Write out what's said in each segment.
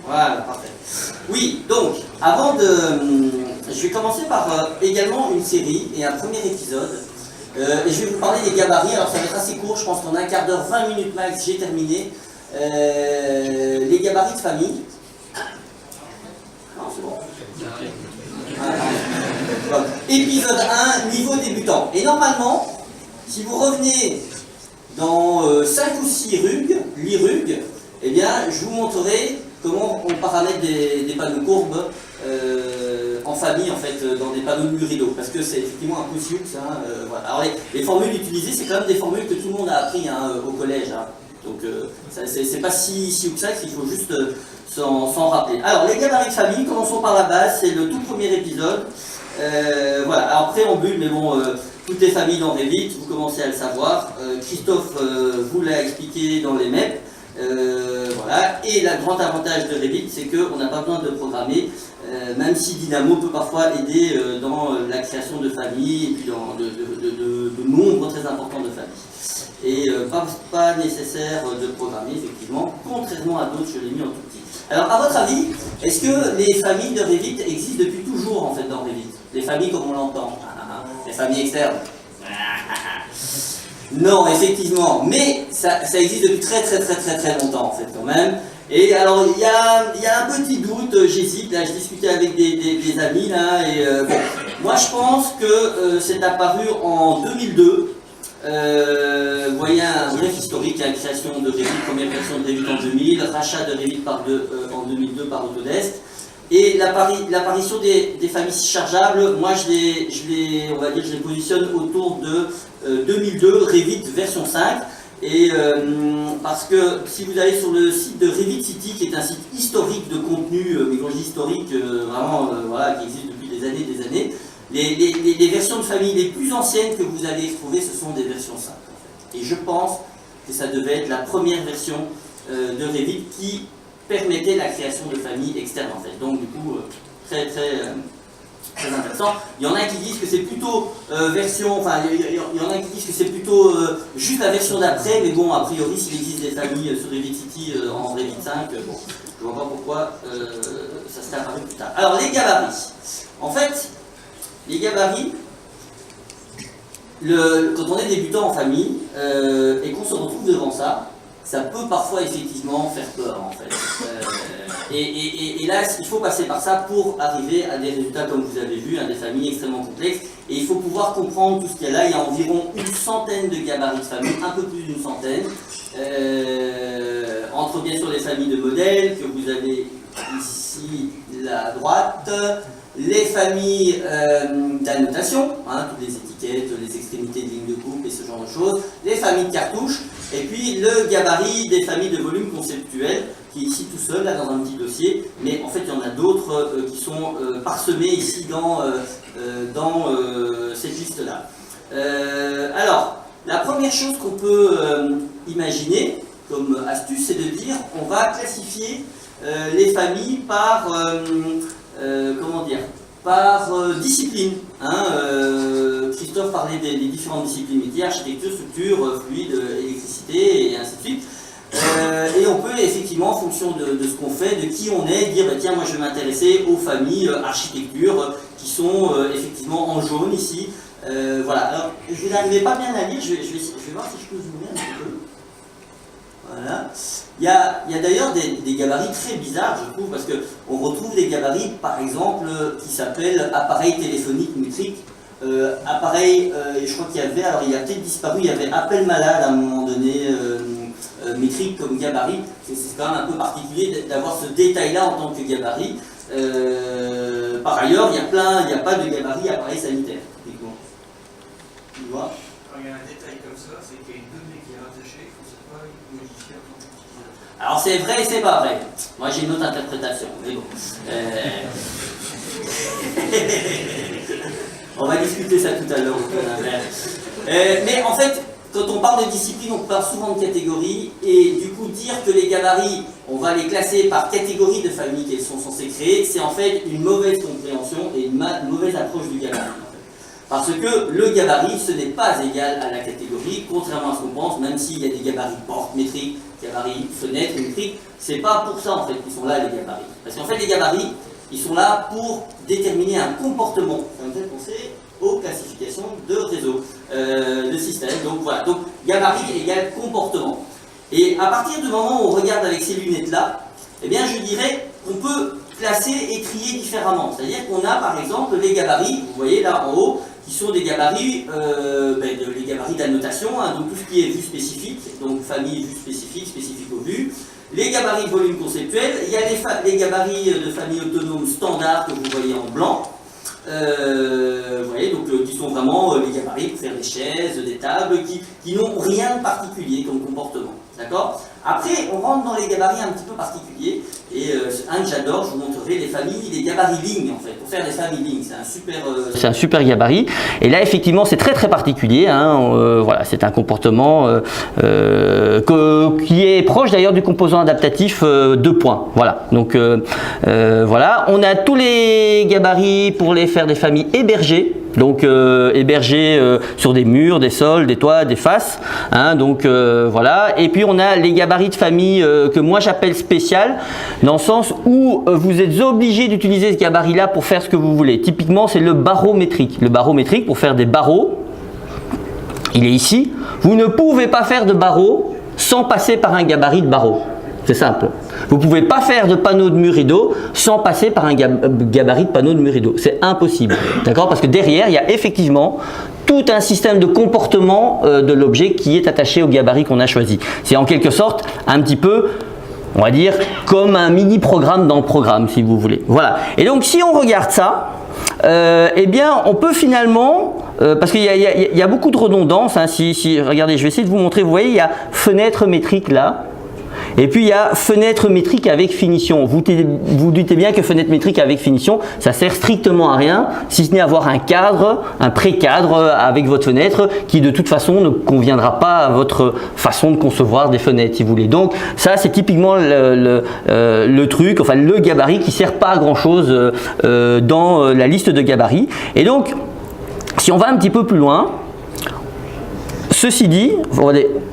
Voilà, parfait. Oui, donc, avant de... Je vais commencer par également une série et un premier épisode. Et je vais vous parler des gabarits. Alors ça va être assez court, je pense qu'on a un quart d'heure, 20 minutes max, j'ai terminé. Les gabarits de famille. Non, c'est bon. Donc, épisode 1, niveau débutant. Et normalement, si vous revenez dans 5 ou 6 l'IRUG, eh bien, je vous montrerai comment on paramètre des panneaux courbes en famille, en fait, dans des panneaux de Murillo, parce que c'est effectivement un peu sioux, ça. Voilà. Alors, les formules utilisées, c'est quand même des formules que tout le monde a appris au collège. Hein. Donc, c'est pas si sioux que ça, il faut juste s'en rappeler. Alors, les gabarits de famille, commençons par la base, c'est le tout premier épisode. Voilà, alors préambule, mais bon, toutes les familles dans Revit, vous commencez à le savoir. Christophe vous l'a expliqué dans les MEP. Voilà. Et le grand avantage de Revit, c'est qu'on n'a pas besoin de programmer, même si Dynamo peut parfois aider dans la création de familles et puis dans de nombres très importants de familles. Et pas nécessaire de programmer, effectivement, contrairement à d'autres, je l'ai mis en tout petit. Alors, à votre avis, est-ce que les familles de Revit existent depuis toujours, en fait, dans Revit? Les familles comme on l'entend, les familles externes. Non, effectivement, mais ça existe depuis très longtemps, en fait, quand même. Et alors, il y a un petit doute, j'hésite, là, je discutais avec des amis, là, et bon, moi, je pense que c'est apparu en 2002. Vous voyez un bref historique, la création de Revit, première version de Revit en 2000, rachat de Revit en 2002 par Autodesk, et l'apparition des familles chargeables. Moi on va dire, je les positionne autour de 2002, Revit version 5, et parce que si vous allez sur le site de Revit City, qui est un site historique de contenu, mais quand je dis historique, vraiment, voilà, qui existe depuis des années, les versions de famille les plus anciennes que vous allez trouver, ce sont des versions 5. En fait. Et je pense que ça devait être la première version de Revit qui permettait la création de familles externes, en fait. Donc du coup, très intéressant. Il y en a qui disent que c'est plutôt version, enfin, il y en a qui disent que c'est plutôt juste la version d'après, mais bon, a priori, s'il existe des familles sur Revit City en Revit 5, bon, je vois pas pourquoi ça serait apparu plus tard. Alors, les gabarits. En fait, les gabarits, quand on est débutant en famille et qu'on se retrouve devant ça, ça peut parfois effectivement faire peur, en fait. Et là, il faut passer par ça pour arriver à des résultats comme vous avez vu, des familles extrêmement complexes. Et il faut pouvoir comprendre tout ce qu'il y a là. Il y a environ une centaine de gabarits de familles, un peu plus d'une centaine. Entre bien sûr les familles de modèles que vous avez ici là à droite, les familles d'annotation, toutes les étiquettes, les extrémités de lignes de coupe et ce genre de choses, les familles de cartouches, et puis le gabarit des familles de volumes conceptuels, qui est ici tout seul, là dans un petit dossier, mais en fait il y en a d'autres qui sont parsemés ici dans cette liste-là. Alors, la première chose qu'on peut imaginer comme astuce, c'est de dire on va classifier les familles par... comment dire, par discipline. Christophe parlait des différentes disciplines métiers, architecture, structure, fluide, électricité, et ainsi de suite. Et on peut effectivement, en fonction de ce qu'on fait, de qui on est, dire bah, tiens, moi je vais m'intéresser aux familles architecture qui sont effectivement en jaune ici. Voilà, alors je n'arrivais pas bien à lire, je vais voir si je peux zoomer un petit peu. Voilà. Il y a d'ailleurs des gabarits très bizarres, je trouve, parce qu'on retrouve des gabarits, par exemple, qui s'appellent appareil téléphonique métrique. Appareil, je crois qu'il y avait, alors il a peut-être disparu, il y avait appel malade à un moment donné, métrique comme gabarit. C'est quand même un peu particulier d'avoir ce détail-là en tant que gabarit. Par ailleurs, il n'y a pas de gabarit appareil sanitaire, typiquement. Tu vois ? Il y a un détail comme ça, c'est qu'il y a une donnée qui est rattachée, il ne faut pas modifier en tant qu'utilisateur. Alors c'est vrai et c'est pas vrai. Moi j'ai une autre interprétation, mais bon. On va discuter ça tout à l'heure. Mais en fait, quand on parle de discipline, on parle souvent de catégories, et du coup dire que les gabarits, on va les classer par catégorie de famille qu'elles sont censées créer, c'est en fait une mauvaise compréhension et une mauvaise approche du gabarit. Parce que le gabarit, ce n'est pas égal à la catégorie, contrairement à ce qu'on pense, même s'il y a des gabarits porte métriques, Gabarit, fenêtre, métrique, c'est pas pour ça en fait qu'ils sont là les gabarits. Parce qu'en fait les gabarits, ils sont là pour déterminer un comportement. Ça me fait penser aux classifications de réseau, de système. Donc voilà, donc gabarit égale comportement. Et à partir du moment où on regarde avec ces lunettes-là, eh bien je dirais qu'on peut classer et trier différemment. C'est-à-dire qu'on a par exemple les gabarits, vous voyez là en haut, qui sont des gabarits, les gabarits d'annotation, hein, donc tout ce qui est vue spécifique, donc famille, vue spécifique, spécifique aux vues. Les gabarits de volume conceptuel, il y a les gabarits de famille autonome standard que vous voyez en blanc. Vous voyez, donc qui sont vraiment les gabarits pour faire des chaises, des tables, qui n'ont rien de particulier comme comportement. D'accord? Après, on rentre dans les gabarits un petit peu particuliers, et un que j'adore, je vous montrerai les familles, les gabarits lignes en fait, pour faire des familles lignes, c'est un super gabarit, et là effectivement c'est très très particulier, hein, voilà, c'est un comportement qui est proche d'ailleurs du composant adaptatif 2 points, voilà, donc voilà, on a tous les gabarits pour les faire des familles hébergées. Donc hébergés sur des murs, des sols, des toits, des faces, hein, donc voilà. Et puis on a les gabarits de famille que moi j'appelle spécial, dans le sens où vous êtes obligé d'utiliser ce gabarit-là pour faire ce que vous voulez. Typiquement, c'est le barreau métrique. Le barreau métrique, pour faire des barreaux, il est ici. Vous ne pouvez pas faire de barreau sans passer par un gabarit de barreau. C'est simple. Vous ne pouvez pas faire de panneau de mur rideau sans passer par un gabarit de panneau de mur rideau. C'est impossible. D'accord? Parce que derrière, il y a effectivement tout un système de comportement de l'objet qui est attaché au gabarit qu'on a choisi. C'est en quelque sorte un petit peu, on va dire, comme un mini-programme dans le programme, si vous voulez. Voilà. Et donc, si on regarde ça, eh bien, on peut finalement, parce qu'il y a beaucoup de redondance, hein, regardez, je vais essayer de vous montrer, vous voyez, il y a fenêtre métrique là. Et puis il y a fenêtre métrique avec finition. Vous doutez bien que fenêtre métrique avec finition, ça sert strictement à rien, si ce n'est à avoir un cadre, un pré-cadre avec votre fenêtre qui de toute façon ne conviendra pas à votre façon de concevoir des fenêtres si vous voulez. Donc ça c'est typiquement le truc, enfin le gabarit qui ne sert pas à grand chose dans la liste de gabarits. Et donc si on va un petit peu plus loin, ceci dit,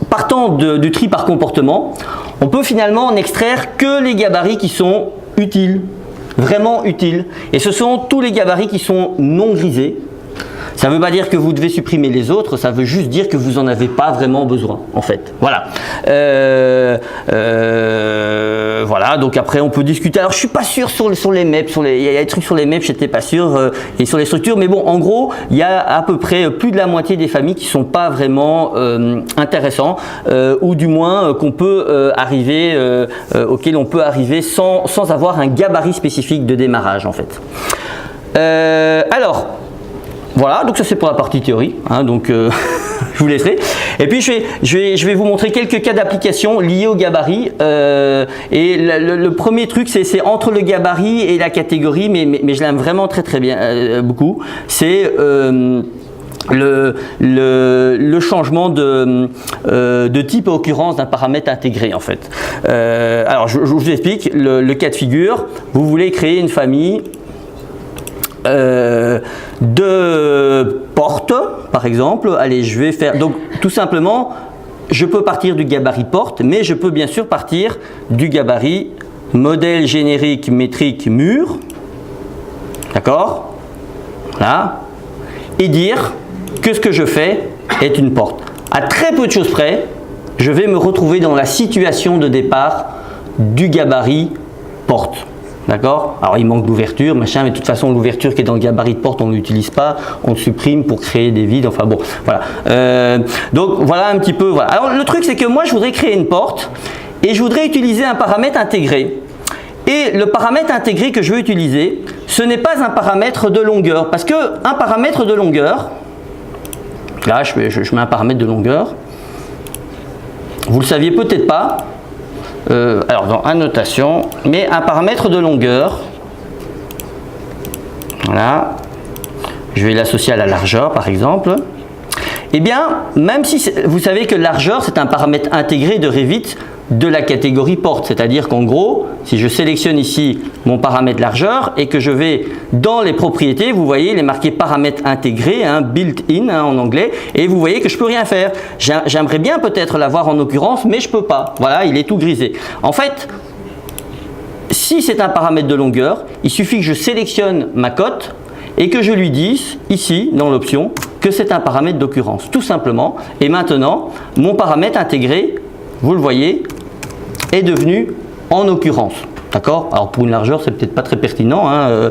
partant du tri par comportement, on peut finalement en extraire que les gabarits qui sont utiles, vraiment utiles. Et ce sont tous les gabarits qui sont non grisés. Ça ne veut pas dire que vous devez supprimer les autres, ça veut juste dire que vous n'en avez pas vraiment besoin, en fait. Voilà. Voilà, donc après on peut discuter. Alors je suis pas sûr sur les MEP, il y a des trucs sur les MEP, j'étais pas sûr, et sur les structures, mais bon, en gros, il y a à peu près plus de la moitié des familles qui sont pas vraiment intéressants, ou du moins qu'on peut arriver, auquel on peut arriver sans avoir un gabarit spécifique de démarrage, en fait. Alors. Voilà, donc ça c'est pour la partie théorie, hein, donc je vous laisserai. Et puis je vais vous montrer quelques cas d'application liés au gabarit. Et le premier truc, c'est entre le gabarit et la catégorie, mais je l'aime vraiment très très bien, beaucoup. C'est le changement de type à occurrence d'un paramètre intégré en fait. Alors je vous explique le cas de figure. Vous voulez créer une famille de portes, par exemple. Allez, je vais faire, donc tout simplement, je peux partir du gabarit porte, mais je peux bien sûr partir du gabarit modèle générique métrique mur, d'accord, voilà, et dire que ce que je fais est une porte. À très peu de choses près, je vais me retrouver dans la situation de départ du gabarit porte. D'accord? Alors il manque d'ouverture, machin, mais de toute façon l'ouverture qui est dans le gabarit de porte, on ne l'utilise pas, on le supprime pour créer des vides, enfin bon, voilà. Donc voilà un petit peu, voilà. Alors le truc c'est que moi je voudrais créer une porte et je voudrais utiliser un paramètre intégré. Et le paramètre intégré que je veux utiliser, ce n'est pas un paramètre de longueur, parce que un paramètre de longueur, là je mets un paramètre de longueur, vous le saviez peut-être pas, alors dans annotation, mais un paramètre de longueur, voilà, je vais l'associer à la largeur par exemple, et bien même si vous savez que largeur c'est un paramètre intégré de Revit de la catégorie porte. C'est-à-dire qu'en gros, si je sélectionne ici mon paramètre largeur et que je vais dans les propriétés, vous voyez, il est marqué paramètres intégrés, hein, built-in hein, en anglais, et vous voyez que je peux rien faire. J'aimerais bien peut-être l'avoir en occurrence, mais je peux pas. Voilà, il est tout grisé. En fait, si c'est un paramètre de longueur, il suffit que je sélectionne ma cote et que je lui dise ici dans l'option que c'est un paramètre d'occurrence, tout simplement. Et maintenant, mon paramètre intégré, vous le voyez, est devenu en occurrence. D'accord? Alors pour une largeur, c'est peut-être pas très pertinent, hein,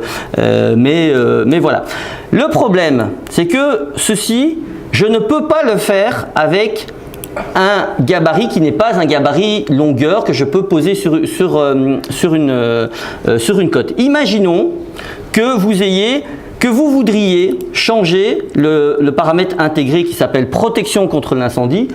mais voilà. Le problème, c'est que ceci, je ne peux pas le faire avec un gabarit qui n'est pas un gabarit longueur que je peux poser sur une cote. Imaginons que vous voudriez changer le paramètre intégré qui s'appelle protection contre l'incendie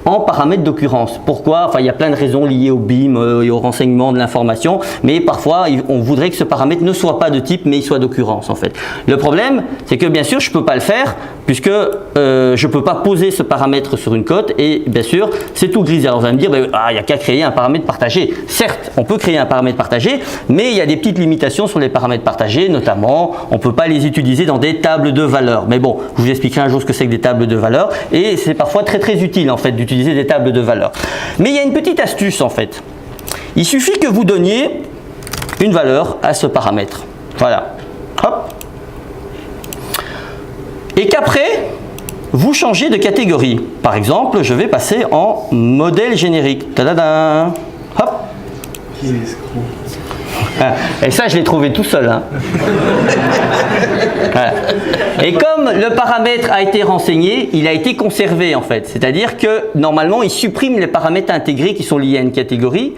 en paramètre d'occurrence. Pourquoi? Enfin, il y a plein de raisons liées au BIM et au renseignement de l'information, mais parfois on voudrait que ce paramètre ne soit pas de type, mais il soit d'occurrence en fait. Le problème, c'est que bien sûr, je ne peux pas le faire puisque je ne peux pas poser ce paramètre sur une cote et bien sûr, c'est tout grisé. Alors vous allez me dire, il n'y a qu'à créer un paramètre partagé. Certes, on peut créer un paramètre partagé, mais il y a des petites limitations sur les paramètres partagés, notamment, on ne peut pas les utiliser dans des tables de valeurs. Mais bon, je vous expliquerai un jour ce que c'est que des tables de valeurs et c'est parfois très très utile en fait d'utiliser des tables de valeurs. Mais il y a une petite astuce en fait. Il suffit que vous donniez une valeur à ce paramètre. Voilà. Hop. Et qu'après, vous changez de catégorie. Par exemple, je vais passer en modèle générique. Tadadam. Hop. Et ça, je l'ai trouvé tout seul. Hein. Voilà. Et comme le paramètre a été renseigné, il a été conservé en fait. C'est-à-dire que normalement, il supprime les paramètres intégrés qui sont liés à une catégorie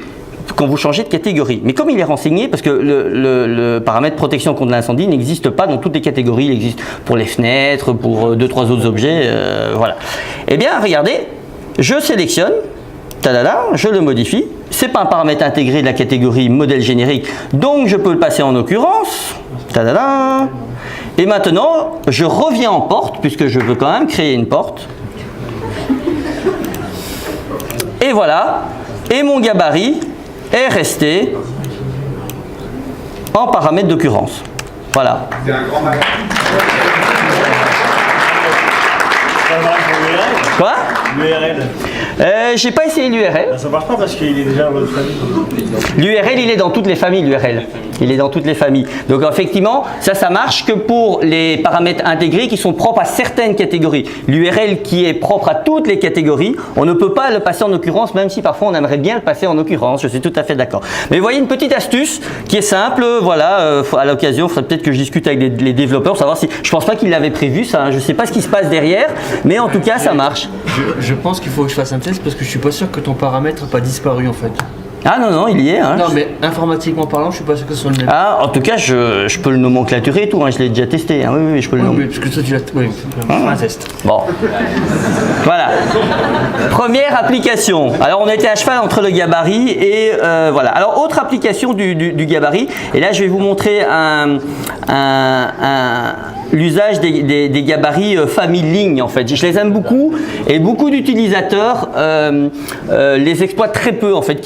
quand vous changez de catégorie. Mais comme il est renseigné, parce que le paramètre protection contre l'incendie n'existe pas dans toutes les catégories, il existe pour les fenêtres, pour 2-3 autres objets, voilà. Eh bien, regardez, je sélectionne, tadada, je le modifie. C'est pas un paramètre intégré de la catégorie modèle générique, donc je peux le passer en occurrence. Tadada. Et maintenant, je reviens en porte, puisque je veux quand même créer une porte. Et voilà. Et mon gabarit est resté en paramètre d'occurrence. Voilà. C'est un grand malin. Quoi? L'URL. J'ai pas essayé l'URL. Ça marche pas parce qu'il est déjà dans votre famille. L'URL, il est dans toutes les familles, l'URL. Il est dans toutes les familles. Donc effectivement, ça marche que pour les paramètres intégrés qui sont propres à certaines catégories. L'URL qui est propre à toutes les catégories, on ne peut pas le passer en occurrence, même si parfois on aimerait bien le passer en occurrence. Je suis tout à fait d'accord. Mais vous voyez une petite astuce qui est simple. Voilà, à l'occasion, il faudrait peut-être que je discute avec les développeurs, savoir si. Je pense pas qu'ils l'avaient prévu ça. Hein. Je sais pas ce qui se passe derrière, mais en tout cas, ça marche. Je pense qu'il faut que je fasse un test parce que je suis pas sûr que ton paramètre n'a pas disparu en fait. Ah non, il y est. Hein. Non, mais informatiquement parlant, je suis pas sûr que ce soit le même. Ah, en tout cas, je peux le nomenclaturer et tout. Hein. Je l'ai déjà testé. Hein. Oui, je peux le nommer. Oui, parce que toi, tu l'as. Oui, un test. Bon. Voilà. Première application. Alors, on était à cheval entre le gabarit et voilà. Alors, autre application du gabarit. Et là, je vais vous montrer l'usage des gabarits famille ligne en fait. Je les aime beaucoup et beaucoup d'utilisateurs les exploitent très peu en fait.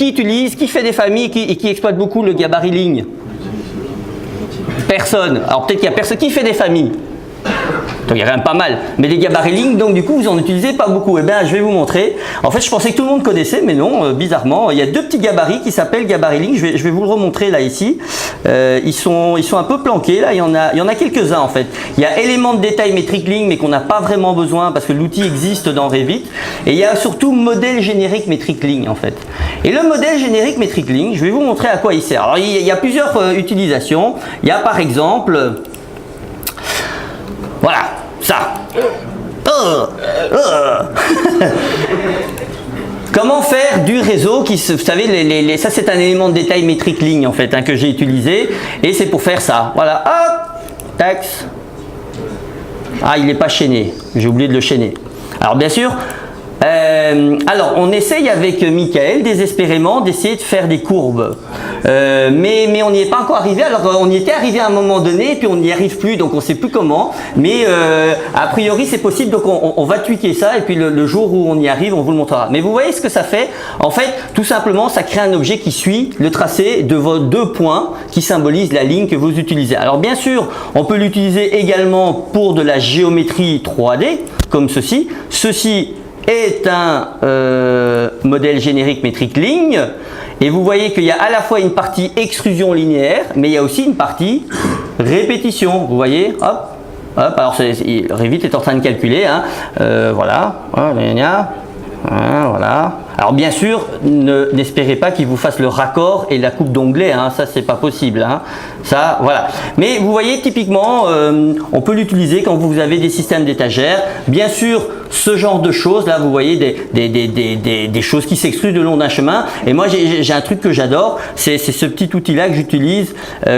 Qui fait des familles et qui exploite beaucoup le gabarit ligne? Personne. Alors peut-être qu'il y a personne qui fait des familles. Donc il y a quand même pas mal. Mais les gabarits lignes, donc du coup vous en utilisez pas beaucoup. Eh bien je vais vous montrer. En fait je pensais que tout le monde connaissait, mais non, bizarrement. Il y a deux petits gabarits qui s'appellent gabarits lignes. Je vais vous le remontrer là ici. Ils sont un peu planqués là. Il y en a quelques-uns en fait. Il y a éléments de détail métrique ligne, mais qu'on n'a pas vraiment besoin parce que l'outil existe dans Revit. Et il y a surtout modèle générique métrique ligne en fait. Et le modèle générique métrique ligne, je vais vous montrer à quoi il sert. Alors il y a plusieurs utilisations. Il y a par exemple voilà, ça. Comment faire du réseau qui, vous savez, ça c'est un élément de détail métrique ligne en fait hein, que j'ai utilisé et c'est pour faire ça. Voilà, hop, tax. Ah, il n'est pas chaîné, j'ai oublié de le chaîner. Alors bien sûr, Alors, on essaye avec Michael désespérément d'essayer de faire des courbes. Mais on n'y est pas encore arrivé. Alors, on y était arrivé à un moment donné, puis on n'y arrive plus, donc on ne sait plus comment. Mais a priori, c'est possible, donc on va tweaker ça, et puis le jour où on y arrive, on vous le montrera. Mais vous voyez ce que ça fait? En fait, tout simplement, ça crée un objet qui suit le tracé de vos 2 points qui symbolisent la ligne que vous utilisez. Alors, bien sûr, on peut l'utiliser également pour de la géométrie 3D, comme ceci. Ceci est un modèle générique métrique ligne. Et vous voyez qu'il y a à la fois une partie extrusion linéaire, mais il y a aussi une partie répétition. Vous voyez, hop, hop. Alors Revit est en train de calculer, hein. Voilà, voilà. Alors bien sûr, n'espérez pas qu'il vous fasse le raccord et la coupe d'onglet, hein. Ça c'est pas possible, hein. Ça, voilà. Mais vous voyez, typiquement, on peut l'utiliser quand vous avez des systèmes d'étagères. Bien sûr, ce genre de choses, là, vous voyez des choses qui s'extrudent le long d'un chemin. Et moi, j'ai un truc que j'adore, c'est ce petit outil-là que j'utilise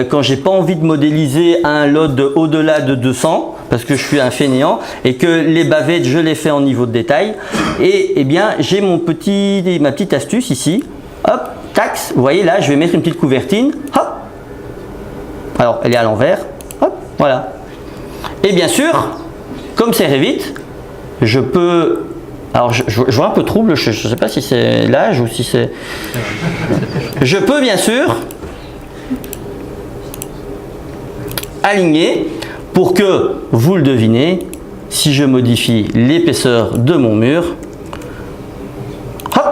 quand j'ai pas envie de modéliser un load au-delà de 200, parce que je suis un fainéant, et que les bavettes, je les fais en niveau de détail. Et eh bien, j'ai ma petite astuce ici. Hop, tax. Vous voyez là, je vais mettre une petite couvertine. Hop. Alors, elle est à l'envers. Hop, voilà. Et bien sûr, comme c'est Revit, je peux. Alors, je vois un peu trouble. Je ne sais pas si c'est l'âge ou si c'est. Je peux bien sûr aligner pour que vous le devinez. Si je modifie l'épaisseur de mon mur, hop,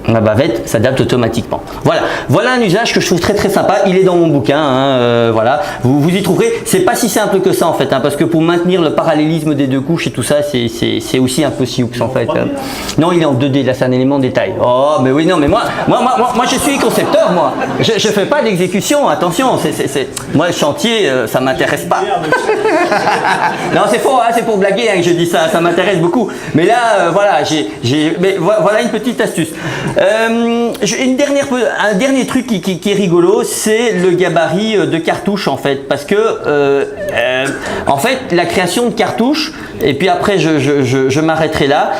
ma bavette s'adapte automatiquement. Voilà un usage que je trouve très sympa. Il est dans mon bouquin, hein, voilà. Vous y trouverez. C'est pas si simple que ça en fait, hein, parce que pour maintenir le parallélisme des 2 couches et tout ça, c'est aussi un peu sioux en fait. Non, il est en 2D. Là, c'est un élément de détail. Oh, mais oui, non, mais moi, je suis concepteur, moi. Je fais pas d'exécution. Attention, moi le chantier, ça m'intéresse pas. Non, c'est faux, hein, c'est pour blaguer hein, que je dis ça. Ça m'intéresse beaucoup. Mais là, voilà, voilà une petite astuce. Un dernier truc qui est rigolo, c'est le gabarit de cartouche en fait, parce que en fait la création de cartouches, et puis après je m'arrêterai là.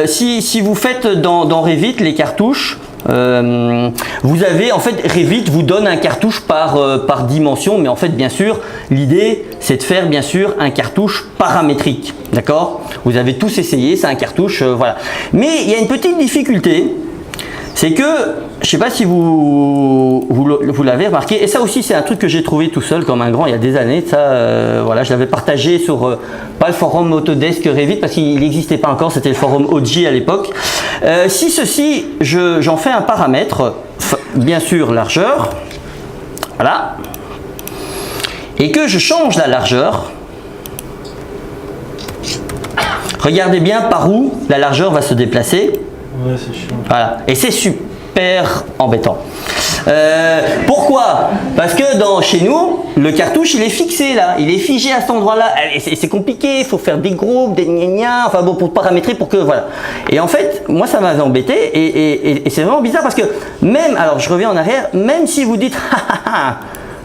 Si vous faites dans Revit les cartouches, vous avez en fait Revit vous donne un cartouche par dimension, mais en fait bien sûr l'idée c'est de faire bien sûr un cartouche paramétrique, d'accord? Vous avez tous essayé, c'est un cartouche, voilà. Mais il y a une petite difficulté. C'est que, je ne sais pas si vous l'avez remarqué, et ça aussi c'est un truc que j'ai trouvé tout seul comme un grand il y a des années, ça, voilà, je l'avais partagé sur, pas le forum Autodesk Revit parce qu'il n'existait pas encore, c'était le forum OG à l'époque. Si ceci, j'en fais un paramètre, bien sûr largeur, voilà, et que je change la largeur, regardez bien par où la largeur va se déplacer. Ouais, c'est chiant. Voilà, et c'est super embêtant. Pourquoi? Parce que chez nous, le cartouche il est fixé là, il est figé à cet endroit-là. C'est compliqué, il faut faire des groupes, des gna-gna, enfin bon, pour paramétrer, pour que voilà. Et en fait, moi ça m'avait embêté et c'est vraiment bizarre parce que même, alors je reviens en arrière, même si vous dites,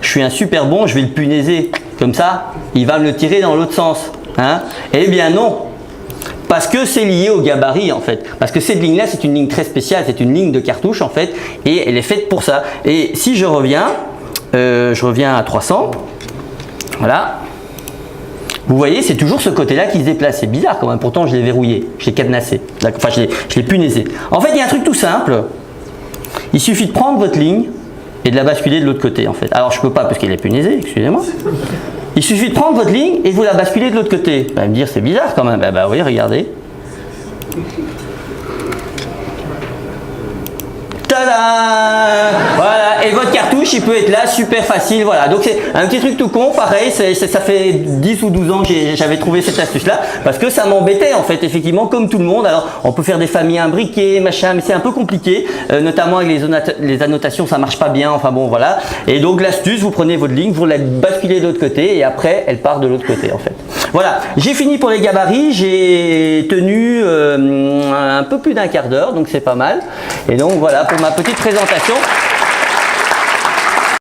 je suis un super bon, je vais le punaiser comme ça, il va me le tirer dans l'autre sens. Hein? Eh bien non. Parce que c'est lié au gabarit en fait. Parce que cette ligne-là, c'est une ligne très spéciale, c'est une ligne de cartouche en fait, et elle est faite pour ça. Et si je reviens à 300, voilà. Vous voyez, c'est toujours ce côté-là qui se déplace. C'est bizarre quand même, pourtant je l'ai verrouillé, je l'ai cadenassé, enfin je l'ai punaisé. En fait, il y a un truc tout simple. Il suffit de prendre votre ligne et de la basculer de l'autre côté en fait. Alors je peux pas parce qu'elle est punaisée, excusez-moi. Il suffit de prendre votre ligne et vous la basculer de l'autre côté. Vous allez me dire, c'est bizarre quand même. Bah oui, regardez. Tada! Voilà, et votre cartouche, il peut être là, super facile. Voilà, donc c'est un petit truc tout con, pareil, ça fait 10 ou 12 ans que j'avais trouvé cette astuce-là, parce que ça m'embêtait en fait, effectivement, comme tout le monde. Alors, on peut faire des familles imbriquées, machin, mais c'est un peu compliqué, notamment avec les annotations, ça marche pas bien, enfin bon, voilà. Et donc, l'astuce, vous prenez votre ligne, vous la basculez de l'autre côté, et après, elle part de l'autre côté, en fait. Voilà, j'ai fini pour les gabarits, j'ai tenu un peu plus d'1 quart d'heure, donc c'est pas mal. Et donc, voilà, pour ma petite présentation.